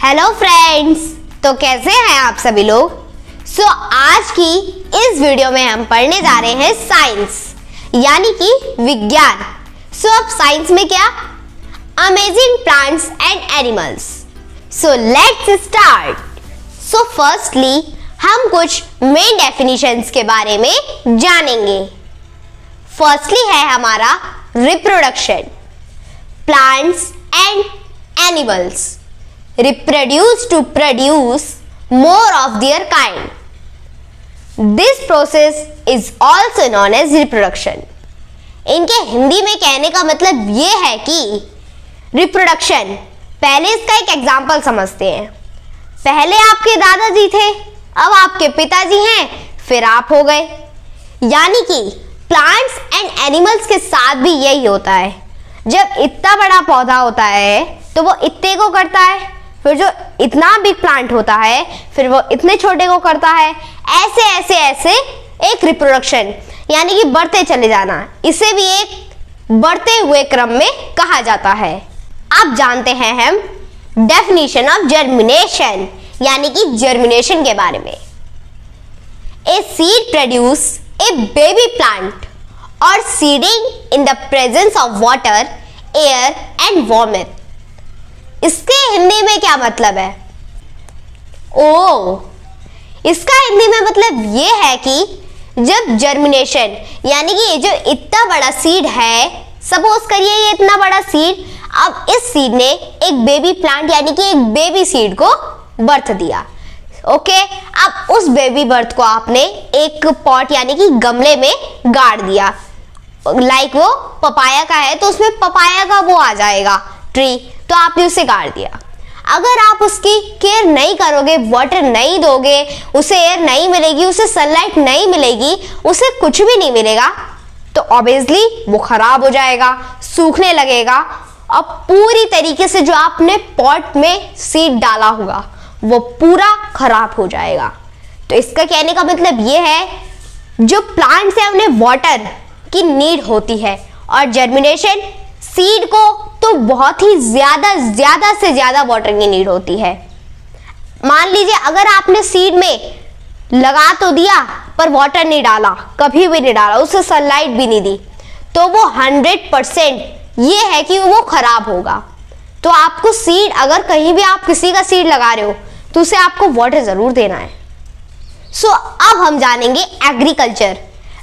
Hello friends, तो कैसे हैं आप सभी लोग। आज की इस वीडियो में हम पढ़ने जा रहे हैं साइंस यानी कि विज्ञान। अब साइंस में क्या, amazing plants and animals. Let's start. Firstly हम कुछ मेन डेफिनेशंस के बारे में जानेंगे। फर्स्टली है हमारा reproduction. Plants and animals reproduce to produce more of their kind. This process is also known as reproduction. इनके हिंदी में कहने का मतलब ये है कि रिप्रोडक्शन। पहले इसका एक एग्जाम्पल समझते हैं। पहले आपके दादाजी थे, अब आपके पिताजी हैं, फिर आप हो गए। यानी कि प्लांट्स एंड एनिमल्स के साथ भी यही होता है। जब इतना बड़ा पौधा होता है तो वो इतने को करता है, फिर जो इतना बिग प्लांट होता है फिर वो इतने छोटे को करता है। ऐसे ऐसे ऐसे एक रिप्रोडक्शन यानी कि बढ़ते चले जाना, इसे भी एक बढ़ते हुए क्रम में कहा जाता है। अब जानते हैं हम डेफिनेशन ऑफ जर्मिनेशन यानी कि जर्मिनेशन के बारे में। A seed produce a baby plant और seeding in the presence of water, air and warmth. इसके हिंदी में क्या मतलब है? इसका हिंदी में मतलब ये है कि जब जर्मिनेशन यानी कि ये जो इतना बड़ा सीड है, सपोज करिए ये इतना बड़ा सीड, अब इस सीड ने एक बेबी प्लांट यानी कि एक बेबी सीड को बर्थ दिया। ओके, अब उस बेबी बर्थ को आपने एक पॉट यानी कि गमले में गाड़ दिया। लाइक वो पपाया का है तो उसमें पपाया का वो आ जाएगा ट्री, तो आपने उसे गाड़ दिया। अगर आप उसकी केयर नहीं करोगे, वाटर नहीं दोगे, उसे एयर नहीं मिलेगी, उसे सनलाइट नहीं मिलेगी, उसे कुछ भी नहीं मिलेगा, तो ऑब्वियसली वो खराब हो जाएगा, सूखने लगेगा और पूरी तरीके से जो आपने पॉट में सीड डाला होगा वो पूरा खराब हो जाएगा। तो इसका कहने का मतलब ये है जो प्लांट्स है उन्हें वाटर की नीड होती है और जर्मिनेशन सीड को तो बहुत ही ज्यादा से ज्यादा वाटर की नीड होती है। मान लीजिए अगर आपने सीड में लगा तो दिया पर वाटर नहीं डाला, कभी भी नहीं डाला, उसे सनलाइट भी नहीं दी, तो वो 100% ये है कि वो खराब होगा। तो आपको सीड, अगर कहीं भी आप किसी का सीड लगा रहे हो तो उसे आपको वाटर जरूर देना है। अब हम जानेंगे एग्रीकल्चर।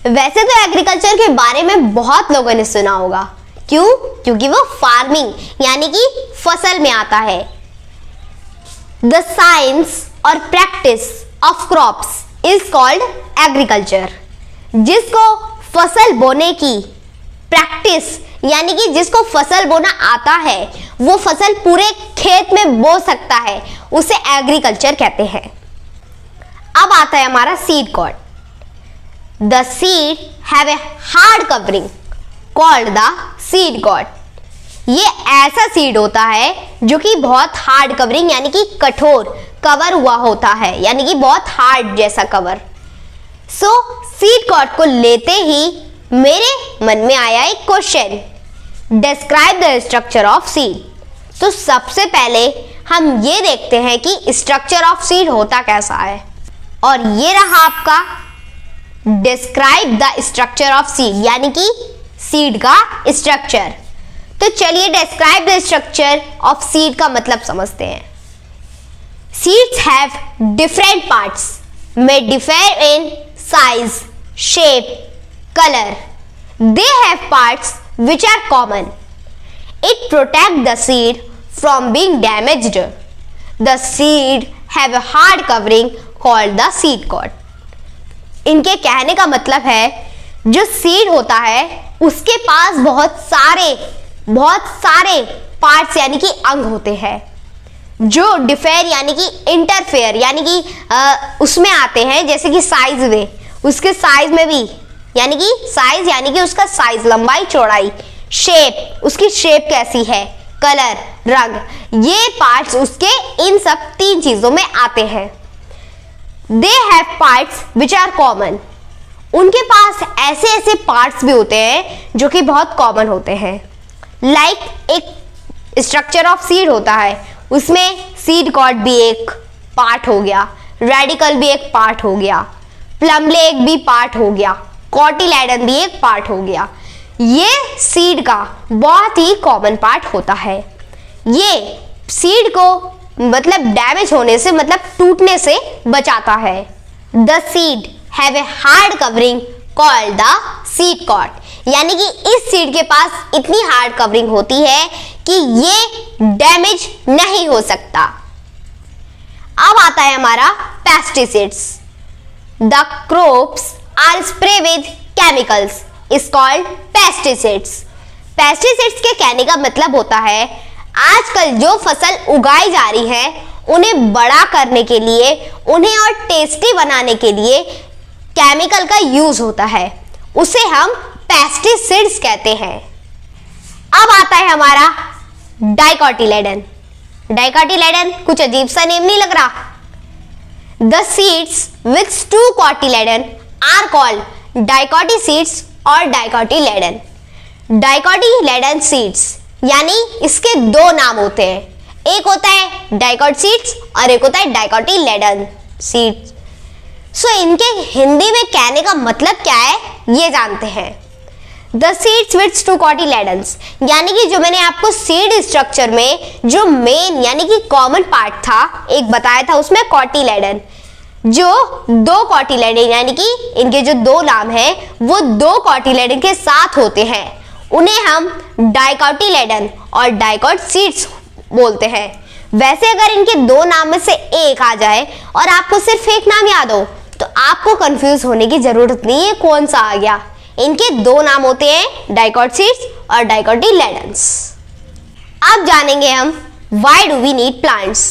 वैसे तो एग्रीकल्चर के बारे में बहुत लोगों ने सुना होगा। क्यों? क्योंकि वो फार्मिंग यानी कि फसल में आता है। द साइंस और practice of crops is called agriculture. जिसको फसल बोने की प्रैक्टिस यानी कि जिसको फसल बोना आता है, वो फसल पूरे खेत में बो सकता है, उसे एग्रीकल्चर कहते हैं। अब आता है हमारा seed coat. The seed have a hard covering called the seed coat. ये ऐसा सीड होता है जो कि बहुत हार्ड कवरिंग यानी कि कठोर कवर हुआ होता है, यानी कि बहुत हार्ड जैसा कवर। सीड कॉर्ड को लेते ही मेरे मन में आया एक question, describe the structure of seed. तो सबसे पहले हम ये देखते हैं कि स्ट्रक्चर ऑफ सीड होता कैसा है, और ये रहा आपका describe the structure of seed यानी कि सीड का स्ट्रक्चर। तो चलिए describe the structure of seed का मतलब समझते हैं। Seeds have different parts may differ in size, shape, color. They have parts which are common. It protects the seed from being damaged. The seed have a hard covering called the seed coat. इनके कहने का मतलब है जो seed होता है उसके पास बहुत सारे पार्ट्स यानी कि अंग होते हैं जो डिफेयर यानी कि इंटरफेयर यानी कि उसमें आते हैं, जैसे कि साइज में, उसके साइज में भी यानी कि साइज यानी कि उसका साइज, लंबाई, चौड़ाई, शेप, उसकी शेप कैसी है, कलर, रंग, ये पार्ट्स उसके इन सब तीन चीजों में आते हैं। They have parts which are common. उनके पास ऐसे ऐसे पार्ट्स भी होते हैं जो कि बहुत कॉमन होते हैं। लाइक एक स्ट्रक्चर ऑफ सीड होता है, उसमें सीड कॉर्ड भी एक पार्ट हो गया, रेडिकल भी एक पार्ट हो गया, प्लम्बलेग भी पार्ट हो गया, कॉटिलेडन भी एक पार्ट हो गया। ये सीड का बहुत ही कॉमन पार्ट होता है। ये सीड को मतलब डैमेज होने से मतलब टूटने से बचाता है। The seed have a hard covering called the seed coat, यानी कि इस सीड के पास इतनी हार्ड कवरिंग होती है कि ये डैमेज नहीं हो सकता। अब आता है हमारा pesticides. The crops are spray with chemicals is called pesticides. Pesticides के कहने का मतलब होता है आजकल जो फसल उगाई जा रही है उन्हें बड़ा करने के लिए, उन्हें और टेस्टी बनाने के लिए केमिकल का यूज होता है, उसे हम पेस्टिसाइड्स कहते हैं। अब आता है हमारा डाइकोटिलेडन। डाइकोटिलेडन कुछ अजीब सा नेम नहीं लग रहा? The seeds with two cotyledon are called dicot seeds और डाइकोटिलेडन। डाइकोटिलेडन सीड्स यानी इसके दो नाम होते हैं, एक होता है डाइकोट सीड्स और एक होता है डाइकोटिलेडन सीड्स। सो इनके हिंदी में कहने का मतलब क्या है ये जानते हैं। The seeds with to cotyledons, यानी कि जो मैंने आपको सीड स्ट्रक्चर में जो मेन यानी कि कॉमन पार्ट था एक बताया था, उसमें कोटिलेडन, जो दो कोटिलेडन यानी कि इनके जो दो नाम हैं वो दो कोटिलेडन के साथ होते हैं, उन्हें हम डाइकोटिलेडन और डाइकोट सीड्स बोलते हैं। वैसे अगर इनके दो नाम में से एक आ जाए और आपको सिर्फ एक नाम याद हो तो आपको कंफ्यूज होने की जरूरत नहीं है कौन सा आ गया। इनके दो नाम होते हैं डाइकोट सीड्स और डाइकोटिलेडन्स। अब जानेंगे हम why do we need plants.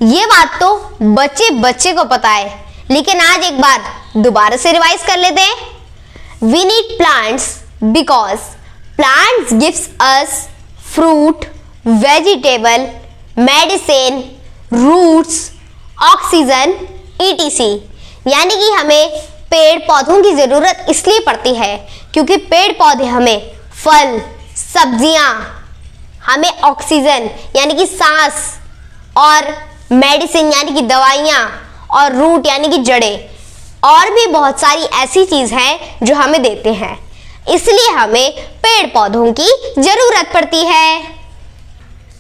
ये बात तो बच्चे बच्चे को पता है, लेकिन आज एक बार दोबारा से रिवाइज कर लेते हैं। We need plants because plants gives us fruit, vegetable, medicine, roots, oxygen etc। यानी कि हमें पेड़ पौधों की जरूरत इसलिए पड़ती है क्योंकि पेड़ पौधे हमें फल, सब्जियां, हमें ऑक्सीजन यानी कि सांस, और मेडिसिन यानी कि दवाइयां, और रूट यानी कि जड़ें, और भी बहुत सारी ऐसी चीज हैं जो हमें देते हैं, इसलिए हमें पेड़ पौधों की जरूरत पड़ती है।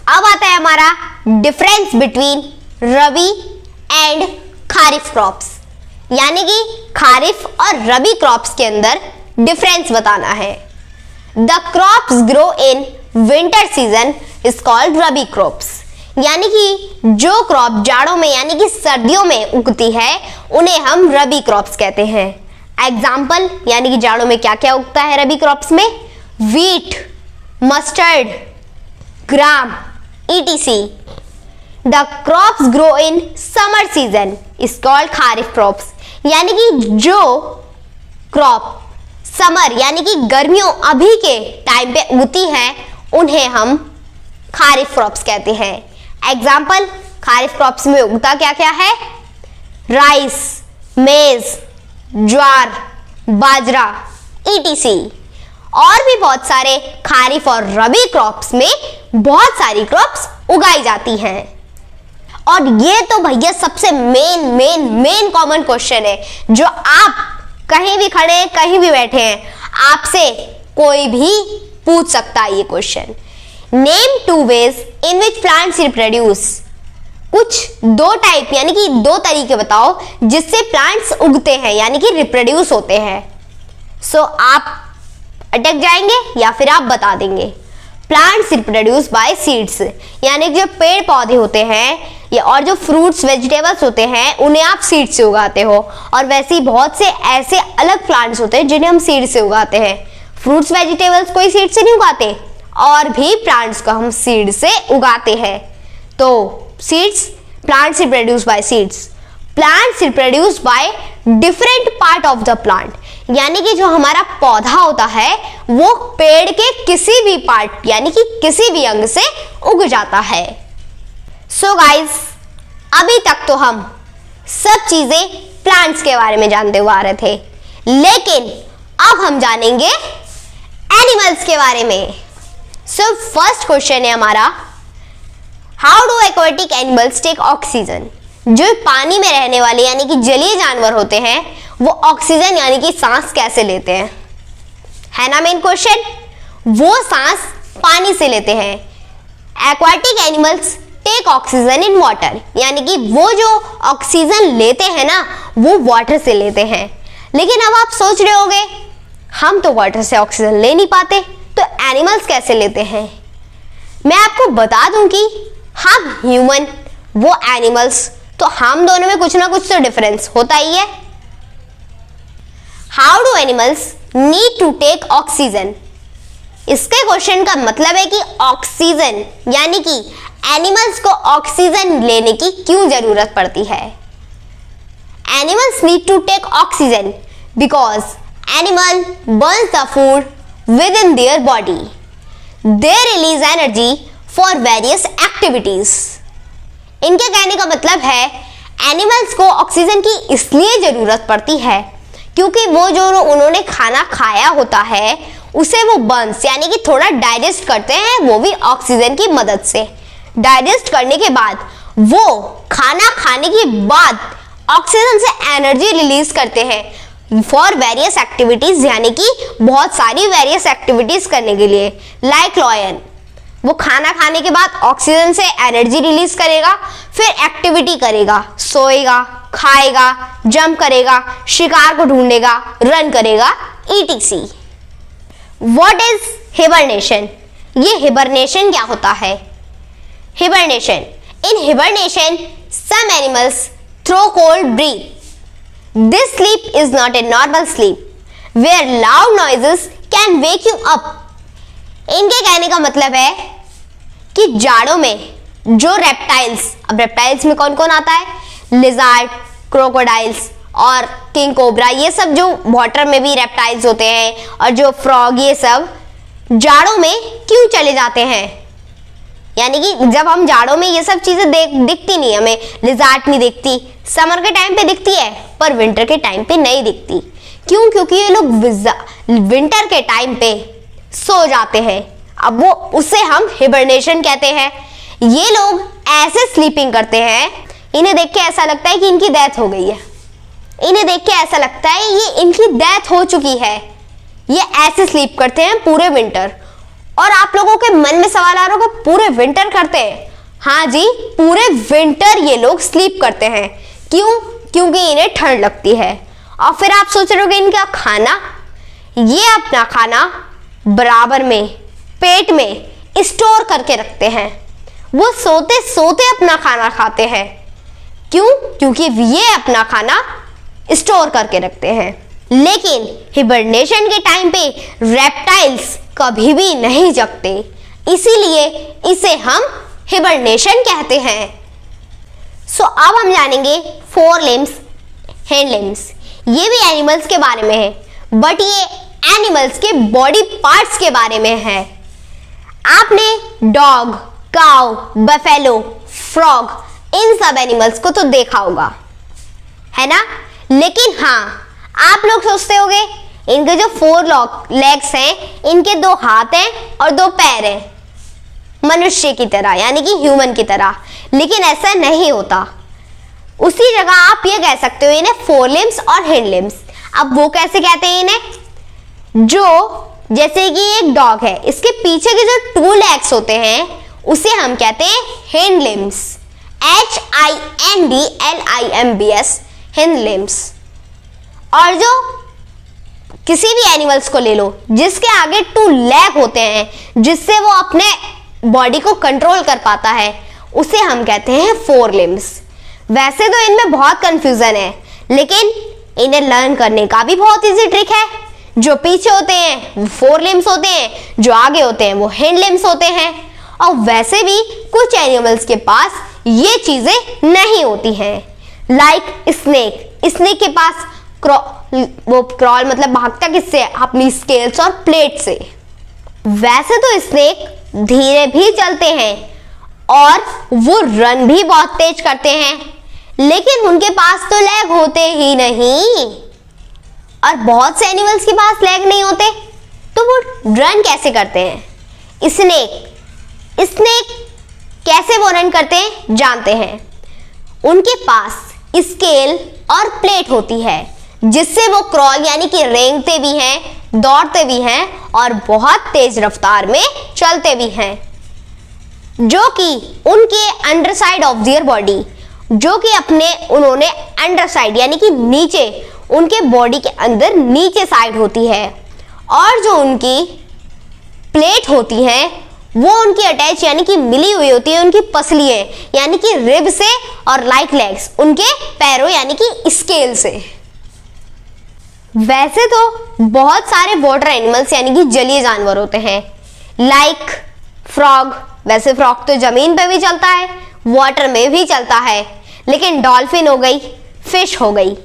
अब आता है हमारा difference between rabi and kharif crops, यानी कि खारिफ और रबी क्रॉप्स के अंदर डिफरेंस बताना है। The crops grow in winter season is called rabi crops, यानी कि जो क्रॉप जाड़ों में यानी कि सर्दियों में उगती है उन्हें हम रबी क्रॉप्स कहते हैं। एग्जाम्पल यानी कि जाड़ों में क्या क्या उगता है रबी क्रॉप्स में? Wheat, mustard, gram etc। The crops grow in summer season is called kharif crops, यानी कि जो क्रॉप समर यानी कि गर्मियों अभी के टाइम पे उगती है उन्हें हम खारिफ क्रॉप्स कहते हैं। एग्जाम्पल खारिफ क्रॉप्स में उगता क्या क्या है? राइस, मेज, ज्वार, बाजरा etc। और भी बहुत सारे खारिफ और रबी क्रॉप्स में बहुत सारी क्रॉप्स उगाई जाती हैं। और ये तो भैया सबसे मेन कॉमन क्वेश्चन है जो आप कहीं भी खड़े हैं, कहीं भी बैठे हैं, आपसे कोई भी पूछ सकता है ये question. Name two ways in which plants reproduce. कुछ दो टाइप यानी कि दो तरीके बताओ जिससे प्लांट्स उगते हैं यानी कि रिप्रोड्यूस होते हैं। सो आप अटक जाएंगे या फिर आप बता देंगे। प्लांट्स रिप्रोड्यूस बाय सीड्स, यानी जो पेड़ पौधे होते हैं या और जो फ्रूट्स वेजिटेबल्स होते हैं उन्हें आप सीड से उगाते हो, और वैसे ही बहुत से ऐसे अलग प्लांट्स होते हैं जिन्हें हम सीड से उगाते हैं। फ्रूट्स वेजिटेबल्स कोई सीड से नहीं उगाते, और भी प्लांट्स को हम सीड से उगाते हैं। तो seeds, plants reproduce by seeds. Plants reproduce by different part of the plant, यानी कि जो हमारा पौधा होता है वो पेड़ के किसी भी पार्ट यानी कि किसी भी अंग से उग जाता है। सो गाइस, अभी तक तो हम सब चीजें प्लांट्स के बारे में जानते हुए आ रहे थे, लेकिन अब हम जानेंगे एनिमल्स के बारे में। सो फर्स्ट क्वेश्चन है हमारा, how do aquatic animals take oxygen? जो पानी में रहने वाले यानी कि जलीय जानवर होते हैं वो ऑक्सीजन यानी कि सांस कैसे लेते हैं, है ना मेन क्वेश्चन। वो सांस पानी से लेते हैं। Aquatic animals take oxygen in water, यानी कि वो जो ऑक्सीजन लेते हैं ना वो वाटर से लेते हैं। लेकिन अब आप सोच रहे होंगे हम तो वाटर से ऑक्सीजन ले नहीं पाते, तो एनिमल्स कैसे लेते हैं। मैं आपको बता दूं कि हम ह्यूमन, वो एनिमल्स, तो हम दोनों में कुछ ना कुछ तो डिफरेंस होता ही है। How do animals need to take oxygen? इसके क्वेश्चन का मतलब है कि ऑक्सीजन यानी कि एनिमल्स को ऑक्सीजन लेने की क्यों जरूरत पड़ती है। Animals need to take oxygen because animal burns the food within their body, they release energy for various activities. इनके कहने का मतलब है एनिमल्स को ऑक्सीजन की इसलिए जरूरत पड़ती है क्योंकि वो जो उन्होंने खाना खाया होता है उसे वो बर्न्स यानी कि थोड़ा डाइजेस्ट करते हैं, वो भी ऑक्सीजन की मदद से। डाइजेस्ट करने के बाद वो खाना खाने के बाद ऑक्सीजन से एनर्जी रिलीज करते हैं फॉर वेरियस एक्टिविटीज, यानी कि बहुत सारी वेरियस एक्टिविटीज करने के लिए। लाइक लॉयन, वो खाना खाने के बाद ऑक्सीजन से एनर्जी रिलीज करेगा, फिर एक्टिविटी करेगा, सोएगा, खाएगा, जंप करेगा, शिकार को ढूंढेगा, रन करेगा, etc. What is hibernation? ये हिबरनेशन क्या होता है? Hibernation. In hibernation, some animals throw cold breath. This sleep is not a normal sleep, where loud noises can wake you up. इनके कहने का मतलब है कि जाड़ों में जो रेप्टाइल्स, अब रेप्टाइल्स में कौन कौन आता है, लिजार्ड, क्रोकोडाइल्स और किंग कोबरा, ये सब जो वाटर में भी रेप्टाइल्स होते हैं, और जो फ्रॉग, ये सब जाड़ों में क्यों चले जाते हैं। यानी कि जब हम जाड़ों में ये सब चीजें दिखती नहीं, हमें लिजार्ड नहीं दिखती, समर के टाइम पे दिखती है पर विंटर के टाइम पे नहीं दिखती। क्यों? क्योंकि ये लोग विंटर के टाइम पे सो जाते हैं। अब वो उसे हम हिबरनेशन कहते हैं। ये लोग ऐसे स्लीपिंग करते हैं, इन्हें देख के ऐसा लगता है कि इनकी डेथ हो गई है, इन्हें देख के ऐसा लगता है ये इनकी डेथ हो चुकी है। ये ऐसे स्लीप करते हैं पूरे विंटर। और आप लोगों के मन में सवाल आ रहा होगा, पूरे विंटर करते हैं? हाँ जी, पूरे विंटर ये लोग स्लीप करते हैं। क्यों? क्योंकि इन्हें ठंड लगती है। और फिर आप सोच रहे होगे इनका खाना, ये अपना खाना बराबर में पेट में स्टोर करके रखते हैं। वो सोते सोते अपना खाना खाते हैं। क्यों? क्योंकि ये अपना खाना स्टोर करके रखते हैं। लेकिन हिबरनेशन के टाइम पे रेप्टाइल्स कभी भी नहीं जगते, इसीलिए इसे हम हिबरनेशन कहते हैं। सो अब हम जानेंगे फोर लिम्स, हैंड लिम्स। ये भी एनिमल्स के बारे में है, बट ये एनिमल्स के बॉडी पार्ट्स के बारे में है। आपने डॉग, काउ, बफेलो, फ्रॉग, इन सब एनिमल्स को तो देखा होगा, है ना। लेकिन हाँ, आप लोग सोचते होंगे इनके जो फोर लेग्स हैं, इनके 2 हाथ हैं और 2 पैर हैं, मनुष्य की तरह, यानी कि ह्यूमन की तरह। लेकिन ऐसा नहीं होता। उसी जगह आप ये कह सकते हो इन्हें फोर लिम्स और हैंड लिम्स। अब वो कैसे कहते हैं इन्हें? जो जैसे कि एक डॉग है, इसके पीछे के जो 2 लेग्स होते हैं उसे हम कहते हैं hand limbs, HINDLIMBS, hand limbs. और जो किसी भी एनिमल्स को ले लो जिसके आगे 2 लेग होते हैं, जिससे वो अपने बॉडी को कंट्रोल कर पाता है, उसे हम कहते हैं फोर लिम्स। वैसे तो इनमें बहुत कंफ्यूजन है, लेकिन इन्हें लर्न करने का भी बहुत इजी ट्रिक है। जो पीछे होते हैं वो फोर लिम्स होते हैं, जो आगे होते हैं वो हैंड लिम्स होते हैं। और वैसे भी कुछ एनिमल्स के पास ये चीजें नहीं होती हैं। लाइक स्नेक के पास वो क्रॉल मतलब भागता किससे? अपनी स्केल्स और प्लेट से। वैसे तो स्नेक धीरे भी चलते हैं और वो रन भी बहुत तेज करते हैं, लेकिन उनके पास तो लेग होते ही नहीं। और बहुत से एनिमल्स के पास लेग नहीं होते, तो वो रन कैसे करते हैं? स्नेक कैसे वो रन करते हैं जानते हैं। उनके पास स्केल और प्लेट होती है जिससे वो क्रॉल यानी कि रेंगते भी हैं, दौड़ते भी हैं और बहुत तेज रफ्तार में चलते भी हैं, जो कि उनके अंडरसाइड ऑफ देयर बॉडी, जो कि उन्होंने अंडरसाइड यानी कि नीचे, उनके बॉडी के अंदर नीचे साइड होती है, और जो उनकी प्लेट होती है वो उनकी अटैच यानी कि मिली हुई होती है उनकी पसलियां यानी कि रिब से, और लाइक लेग्स उनके पैरों यानी कि स्केल से। वैसे तो बहुत सारे वाटर एनिमल्स यानी कि जलीय जानवर होते हैं, लाइक फ्रॉग। वैसे फ्रॉग तो जमीन पे भी चलता है, वाटर में भी चलता है, लेकिन डॉल्फिन हो गई, फिश हो गई,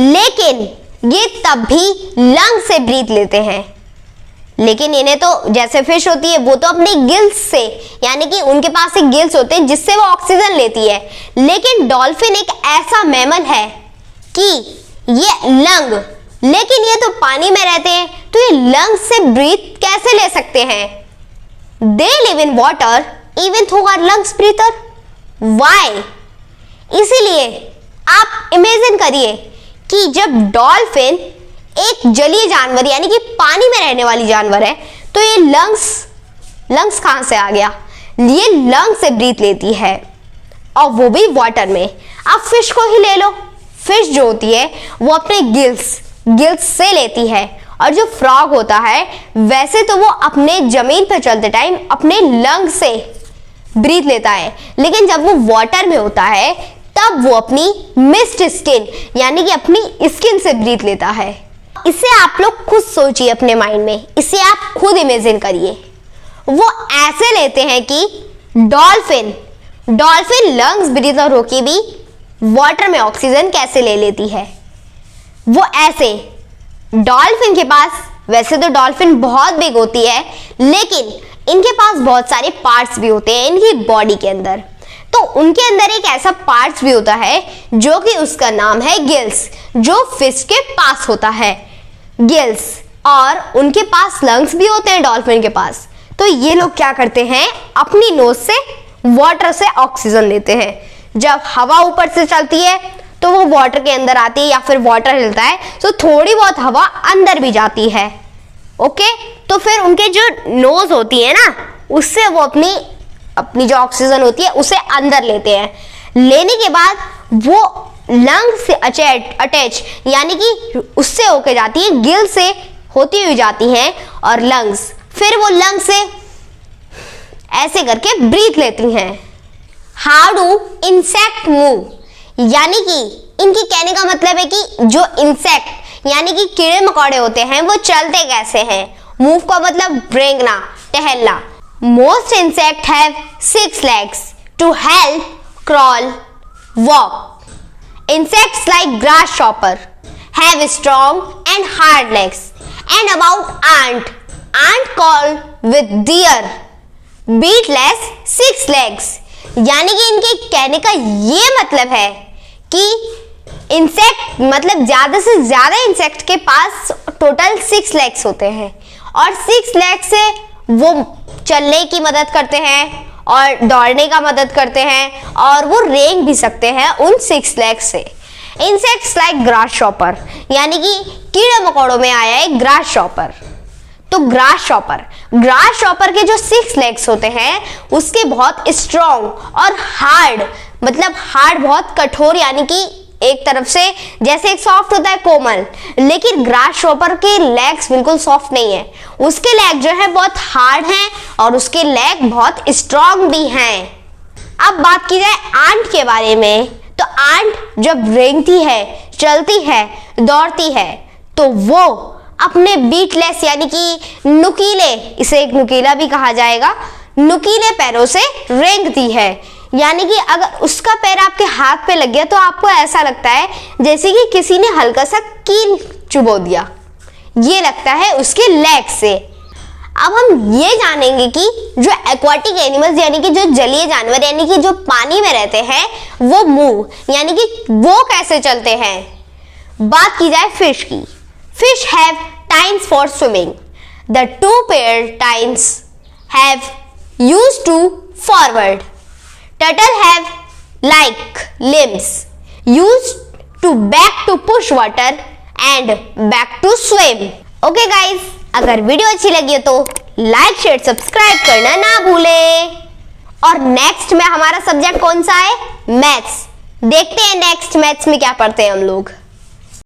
लेकिन ये तब भी लंग से ब्रीथ लेते हैं। लेकिन इन्हें तो जैसे फिश होती है वो तो अपने गिल्स से यानी कि उनके पास एक गिल्स होते हैं जिससे वो ऑक्सीजन लेती है, लेकिन डॉल्फिन एक ऐसा मैमल है कि ये लंग, लेकिन ये तो पानी में रहते हैं, तो ये लंग से ब्रीथ कैसे ले सकते हैं? They live in water even थो आवर लंग्स ब्रीथर। व्हाई? इसीलिए आप इमेजिन करिए कि जब डॉल्फिन एक जलीय जानवर यानी कि पानी में रहने वाली जानवर है, तो ये लंग्स कहां से आ गया? ये लंग से ब्रीथ लेती है, और वो भी वाटर में। आप फिश को ही ले लो, फिश जो होती है वो अपने गिल्स से लेती है, और जो फ्रॉग होता है वैसे तो वो अपने जमीन पर चलते टाइम अपने लंग से ब्रीथ लेता है, लेकिन जब वो वाटर में होता है तब वो अपनी मिस्ट स्किन यानी कि अपनी स्किन से ब्रीथ लेता है। इसे आप लोग खुद सोचिए अपने माइंड में, इसे आप खुद इमेजिन करिए। वो ऐसे लेते हैं कि डॉल्फिन लंग्स ब्रीथर होके भी वाटर में ऑक्सीजन कैसे ले लेती है? वो ऐसे, डॉल्फिन के पास, वैसे तो डॉल्फिन बहुत बिग होती है, लेकिन इनके पास बहुत सारे पार्ट्स भी होते हैं इनकी बॉडी के अंदर। तो उनके अंदर एक ऐसा पार्ट्स भी होता है जो कि उसका नाम है गिल्स, जो फिश के पास होता है, गिल्स। और उनके पास लंग्स भी होते हैं डॉल्फिन के पास। तो ये लोग क्या करते हैं, अपनी नोज से वाटर से ऑक्सीजन लेते हैं। जब हवा ऊपर से चलती है तो वो वाटर के अंदर आती है, या फिर वाटर हिलता है तो थोड़ी बहुत हवा अंदर भी जाती है। ओके, तो फिर उनके जो नोज होती है ना, उससे वो अपनी जो ऑक्सीजन होती है उसे अंदर लेते हैं। लेने के बाद वो लंग से अटैच यानी कि उससे होके जाती है, गिल से होती हुई जाती हैं, और लंग्स, फिर वो लंग से ऐसे करके ब्रीथ लेती हैं। How do insect move? यानी कि इनकी कहने का मतलब है कि जो इंसेक्ट यानी कि कीड़े मकोड़े होते हैं वो चलते कैसे हैं। मूव का मतलब रेंगना, टहलना। Most insect have 6 legs to help crawl, walk. Insects like grasshopper have strong and hard legs. And about ant called with their beatless 6 legs. यानी कि इनके कहने का ये मतलब है कि इंसेक्ट मतलब ज्यादा से ज्यादा इंसेक्ट के पास टोटल 6 legs होते हैं, और 6 legs से वो चलने की मदद करते हैं और दौड़ने का मदद करते हैं, और वो रेंग भी सकते हैं उन 6 legs से। इंसेक्ट्स लाइक ग्रासशॉपर यानी कि कीड़े मकोड़ों में आया है ग्रासशॉपर। तो ग्रासशॉपर के जो 6 legs होते हैं उसके बहुत स्ट्रॉन्ग और हार्ड, मतलब हार्ड बहुत कठोर, यानी कि एक तरफ से जैसे एक सॉफ्ट होता है कोमल, लेकिन ग्रासशॉपर के लेग्स बिल्कुल सॉफ्ट नहीं है, उसके लेग जो है बहुत हार्ड हैं और उसके लेग बहुत स्ट्रॉन्ग भी हैं। अब बात की जाए आंट के बारे में, तो आंट जब रेंगती है, चलती है, दौड़ती है, तो वो अपने बीटलेस यानी कि नुकीले, इसे एक नुकीला भी कहा जाएगा, नुकीले पैरों से रेंगती है। यानी कि अगर उसका पैर आपके हाथ पे लग गया तो आपको ऐसा लगता है जैसे कि किसी ने हल्का सा कील चुबो दिया, ये लगता है उसके लेग से। अब हम ये जानेंगे कि जो एक्वाटिक एनिमल्स यानी कि जो जलीय जानवर यानी कि जो पानी में रहते हैं वो मूव यानी कि वो कैसे चलते हैं। बात की जाए फिश की, fish have times for swimming. The 2 paired tines have used to forward. Turtle have like limbs used to back to push water and back to swim. Okay guys, अगर वीडियो अच्छी लगी हो तो लाइक शेयर सब्सक्राइब करना ना भूलें। और next में हमारा सब्जेक्ट कौन सा है? मैथ्स। देखते हैं नेक्स्ट मैथ्स में क्या पढ़ते हैं हम लोग।